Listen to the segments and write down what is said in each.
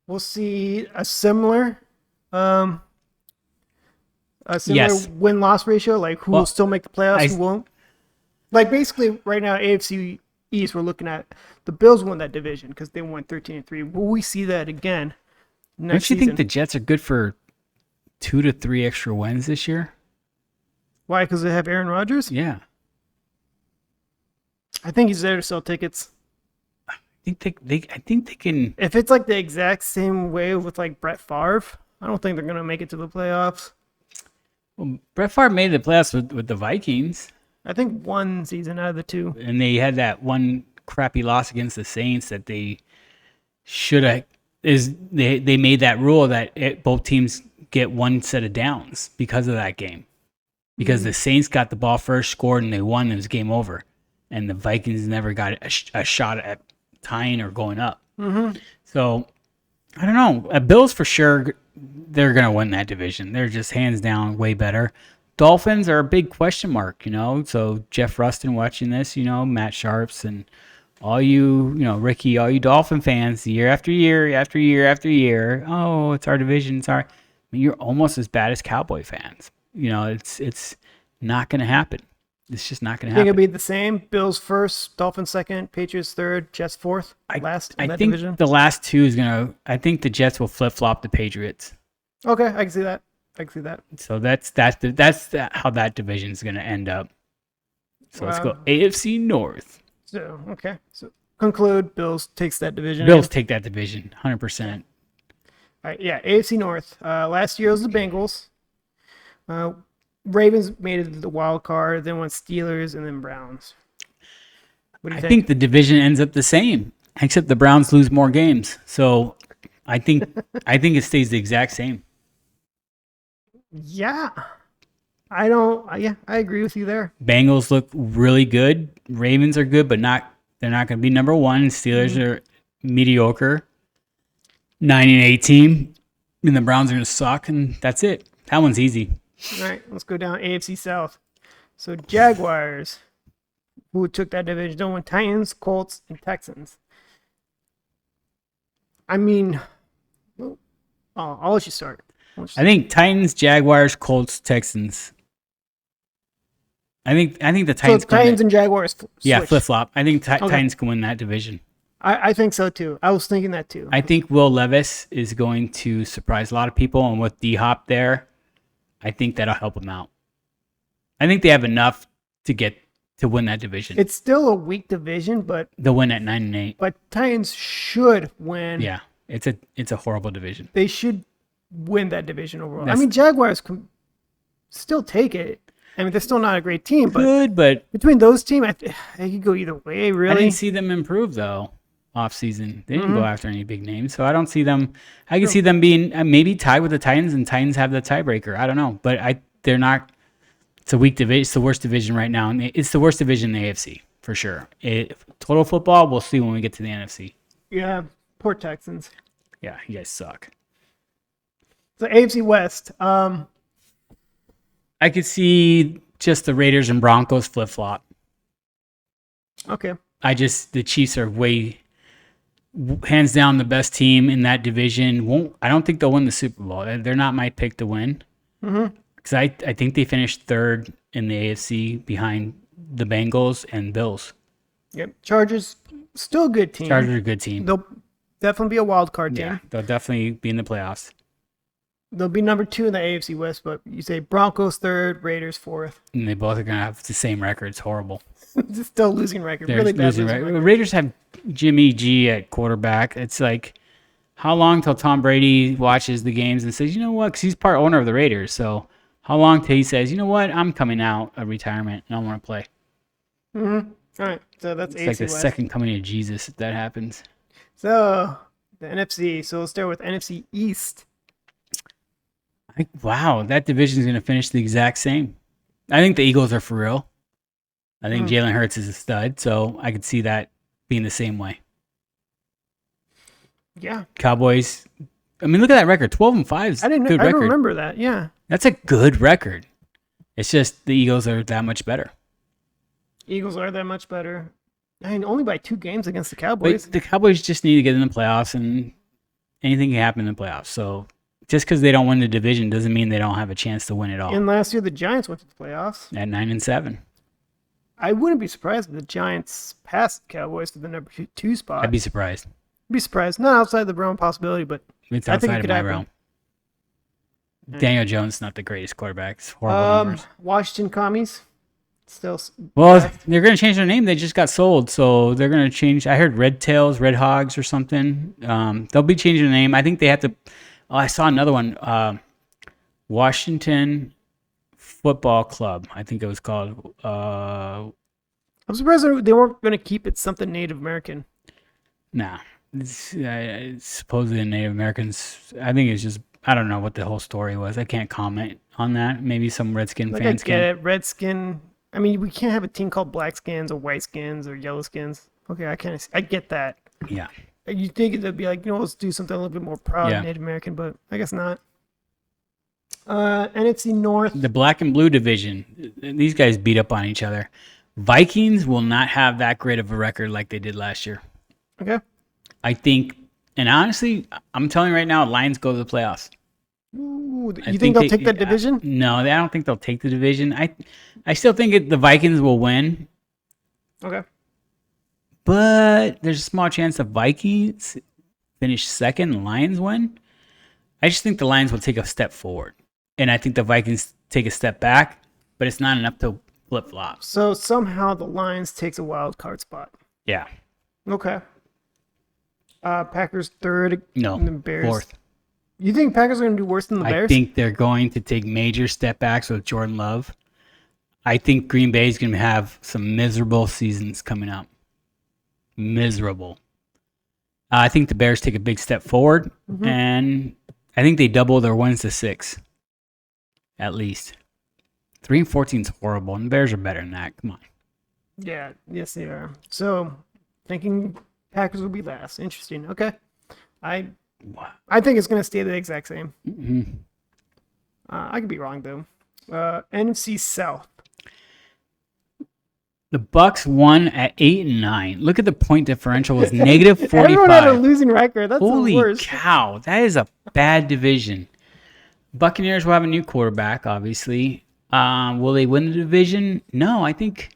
we'll see um, a similar Yes. win-loss ratio, like who will Well, still make the playoffs, I who won't. Like basically right now, AFC East, we're looking at the Bills won that division because they won 13-3. Will we see that again next don't you think season? the Jets are good for 2 to 3 extra wins this year? Why? Because they have Aaron Rodgers. Yeah. I think he's there to sell tickets. I think they can. If it's like the exact same way with like Brett Favre, I don't think they're gonna make it to the playoffs. Well, Brett Favre made the playoffs with the Vikings, I think one season out of the two. and they had that one crappy loss against the Saints that they should have. They made that rule that both teams get one set of downs because of that game. Because the Saints got the ball first, scored, and they won, and it was game over. And the Vikings never got a shot at tying or going up. Mm-hmm. So I don't know. Bills for sure, they're gonna win that division. They're just hands down way better. Dolphins are a big question mark, So Jeff Rustin watching this, Matt Sharps and all Ricky, all you Dolphin fans, year after year after year after year. Oh, it's our division. It's our. I mean, you're almost as bad as Cowboy fans. It's not gonna happen. It's just not gonna Think it'll happen. be the same. Bills first, Dolphins second, Patriots third, Jets fourth, last in I that think division. the last two is gonna. I think the Jets will flip flop the Patriots. Okay, I can see that. I can see that. So how that division is going to end up. So let's go Wow. AFC North. So okay, so conclude. Bills takes that division. Bills take that division 100%. All right, yeah, AFC North. Last year was the Bengals. Ravens made it to the wild card, then went Steelers, and then Browns. What do you I think? think the division ends up the same, except the Browns lose more games. So I think it stays the exact same. Yeah, I don't. Yeah, I agree with you there. Bengals look really good. Ravens are good, but they're not going to be number one. Steelers are mediocre. 9-8 team. And the Browns are going to suck, and that's it. That one's easy. All right, let's go down AFC South. So Jaguars, who took that division, don't win Titans, Colts, and Texans. I mean, I'll let you start. I think Titans, Jaguars, Colts, Texans. I think the Titans. So Titans and Jaguars. Flip flop. I think Okay. Titans can win that division. I think so too. I was thinking that too. I think Will Levis is going to surprise a lot of people, and with D Hop there, I think that'll help them out. I think they have enough to win that division. It's still a weak division, but They'll win at 9-8. but Titans should win. Yeah, it's a horrible division. They should win that division overall. That's- I mean, Jaguars can still take it. I mean, they're still not a great team, but Good, but between those teams, I could go either way. I Really, didn't see them improve though. Off season, they didn't go after any big names, so I don't see them. I can see them being maybe tied with the Titans, and Titans have the tiebreaker. I don't know, but they're not. It's a weak division. It's the worst division right now, and it's the worst division in the AFC for sure. Total football, we'll see when we get to the NFC. yeah. Poor Texans. Yeah, you guys suck. So AFC West. I could see just the Raiders and Broncos flip flop. Okay. The Chiefs are hands down the best team in that division. I don't think they'll win the Super Bowl. They're not my pick to win. Because I think they finished third in the AFC behind the Bengals and Bills. Yep. Chargers, still a good team. Chargers are a good team. They'll definitely be a wild card team. Yeah, they'll definitely be in the playoffs. They'll be number 2 in the AFC West, but you say Broncos third, Raiders fourth. And they both are going to have the same record. It's horrible. Just still losing record. They're Really bad losing losing record. record. Raiders have Jimmy G at quarterback. It's like, how long till Tom Brady watches the games and says, you know what, because he's part owner of the Raiders. So how long till he says, you know what, I'm coming out of retirement and I want to play. All right. So that's It's AFC like the West. second coming of Jesus if that happens. So the NFC. So we'll start with NFC East. Wow, that division is going to finish the exact same. I think the Eagles are for real. I think Jalen Hurts is a stud, so I could see that being the same way. Yeah. Cowboys, I mean, look at that record. 12-5 is I a good don't record. remember that. Yeah. That's a good record. It's just the Eagles are that much better. Eagles are that much better. I mean, only by 2 games against the But Cowboys. the Cowboys just need to get in the playoffs and Anything can happen in the playoffs. So just because they don't win the division doesn't mean they don't have a chance to win it all. And last year, the Giants went to the playoffs. At 9-7, I wouldn't be surprised if the Giants passed the Cowboys to the number 2 spot. I'd be surprised. Be surprised. Not outside the realm of possibility, but It's I think outside it of could my happen. realm. Daniel Jones not the greatest quarterback. It's horrible numbers. Washington Commies still. Well, they're going to change their name. They just got sold, so they're going to change. I heard Red Tails, Red Hogs, or something. They'll be changing the name. I think they have to. Oh, I saw another one. Washington Football Club. I think it was called. I'm surprised they weren't going to keep it something Native American. Nah, it's supposedly the Native Americans. I think it's just. I don't know what the whole story was. I can't comment on that. Maybe some Redskin Like fans I get can. it, Redskin. I mean, we can't have a team called Black Skins or White Skins or Yellow Skins. Okay, I get that. Yeah. You think it'd be like, let's do something a little bit more proud Yeah. Native American, but I guess not. NFC North. The black and blue division, these guys beat up on each other. Vikings will not have that great of a record like they did last year. Okay. I think, and honestly, I'm telling you right now, Lions go to the playoffs. Ooh, I you think they'll take that division? No, I don't think they'll take the division. I still think the Vikings will win, Okay. but there's a small chance the Vikings finish second and Lions win. I just think the Lions will take a step forward, and I think the Vikings take a step back, but it's not enough to flip-flop. So somehow the Lions takes a wild card spot. Yeah. Okay. Packers third. No, and the Bears fourth. You think Packers are going to do worse than the I Bears? think they're going to take major step backs with Jordan Love. I think Green Bay is going to have some miserable seasons coming up. Miserable. I think the Bears take a big step forward, and I think they double their wins to 6, at least. 3-14 is horrible, and the Bears are better than that. Come on. Yeah. Yes, they are. So thinking Packers will be last. Interesting. Okay. I think it's going to stay the exact same. Mhm. I could be wrong though. NFC South. The Bucks won at 8-9. Look at the point differential was negative 45. Everyone had a losing record. That's the Holy worst. cow, that is a bad division. Buccaneers will have a new quarterback, obviously. Will they win the division? No, I think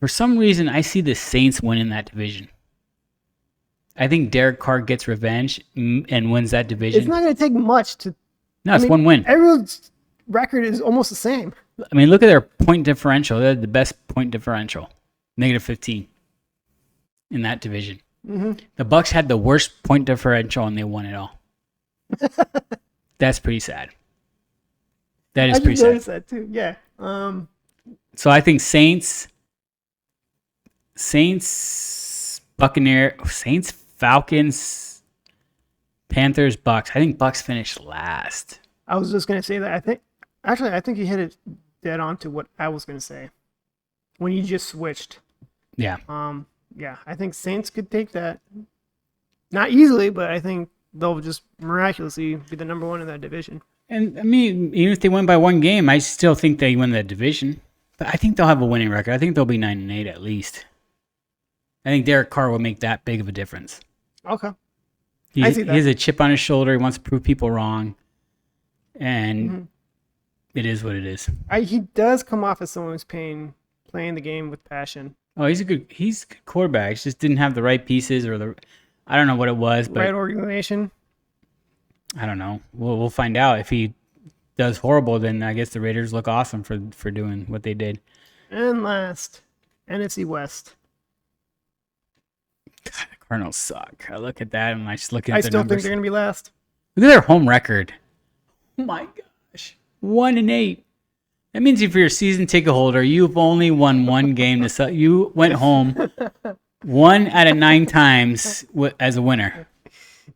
for some reason I see the Saints winning that division. I think Derek Carr gets revenge and wins that division. It's not going to take much to. No, it's one win. Everyone's record is almost the same. I mean, look at their point differential. They're the best point differential, negative 15 in that division. Mm-hmm. The Bucks had the worst point differential and they won it all. That's pretty sad. That is I pretty just sad. noticed that too. Yeah. So I think Saints, Saints, Falcons, Panthers, Bucks. I think Bucks finished last. I was just going to say that. I think you hit it dead on to what I was going to say when you just switched. Yeah. Yeah. I think Saints could take that. Not easily, but I think they'll just miraculously be the number one in that division. And I mean, even if they win by one game, I still think they win that division. But I think they'll have a winning record. I think they'll be 9-8 at least. I think Derek Carr will make that big of a difference. Okay. He I see that. has a chip on his shoulder. He wants to prove people wrong. And it is what it is. He does come off as someone who's playing the game with passion. Oh, he's a good quarterback. He just didn't have the right pieces I don't know what it was, but Right organization. I don't know. We'll find out. If he does horrible, then I guess the Raiders look awesome for doing what they did. And last, NFC West. God, the Cardinals suck. I look at that and I just look at I the still numbers. think they're going to be last. Look at their home record. Oh my gosh. 1-8. That means if you're a season ticket holder, you've only won one game you went home 1 out of 9 times as a winner.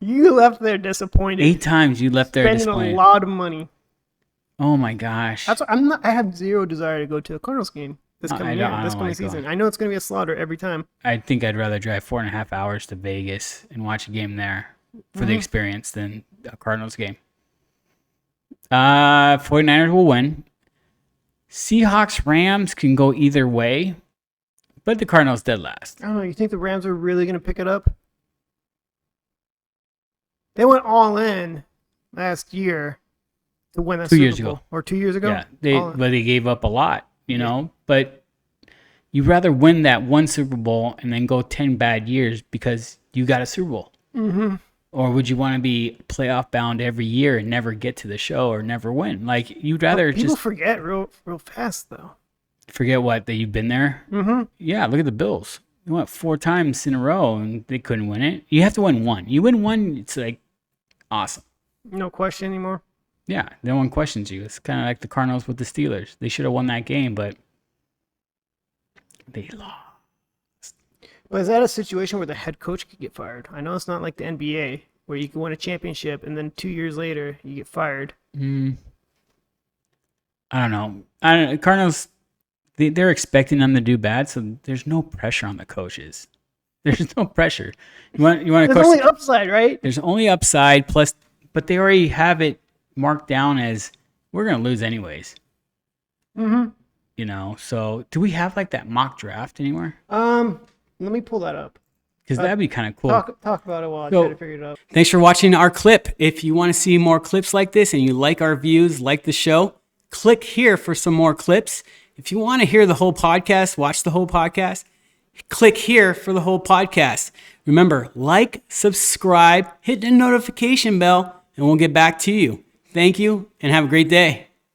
You left there disappointed. 8 times you left there spending disappointed. a lot of money. Oh my gosh. That's what I have zero desire to go to a Cardinals game this coming season. I know it's going to be a slaughter every time. I think I'd rather drive 4.5 hours to Vegas and watch a game there for the experience than a Cardinals game. 49ers will win. Seahawks, Rams can go either way, but the Cardinals dead last. I don't know. You think the Rams are really going to pick it up? They went all in last year to win that 2 Super years Bowl. ago. Or 2 years ago? Yeah, All in. but they gave up a lot, you know. But you'd rather win that one Super Bowl and then go 10 bad years because you got a Super Bowl. Mm-hmm. Or would you want to be playoff bound every year and never get to the show or never win? Like, you'd rather People just forget real fast, though. forget what, that you've been there. Mm-hmm. Yeah, look at the Bills. They went 4 times in a row and they couldn't win it. You have to win one. You win one, it's like awesome. No question anymore. Yeah, no one questions you. It's kind of like the Cardinals with the Steelers. They should have won that game, but they lost. But is that a situation where the head coach could get fired? I know it's not like the NBA where you can win a championship and then 2 years later you get fired. I don't know. Cardinals, they're expecting them to do bad, so there's no pressure on the coaches. There's no pressure. You want to There's coach? only upside, right? There's only upside plus, but they already have it marked down as we're gonna lose anyways. Mm-hmm. You know. So do we have like that mock draft anywhere? Let me pull that up. Because that'd be kind of cool. Talk about it while I So- try to figure it out. Thanks for watching our clip. If you want to see more clips like this and you like our views, like the show, click here for some more clips. If you want to hear the whole podcast, watch the whole podcast, click here for the whole podcast. Remember, like, subscribe, hit the notification bell, and we'll get back to you. Thank you and have a great day.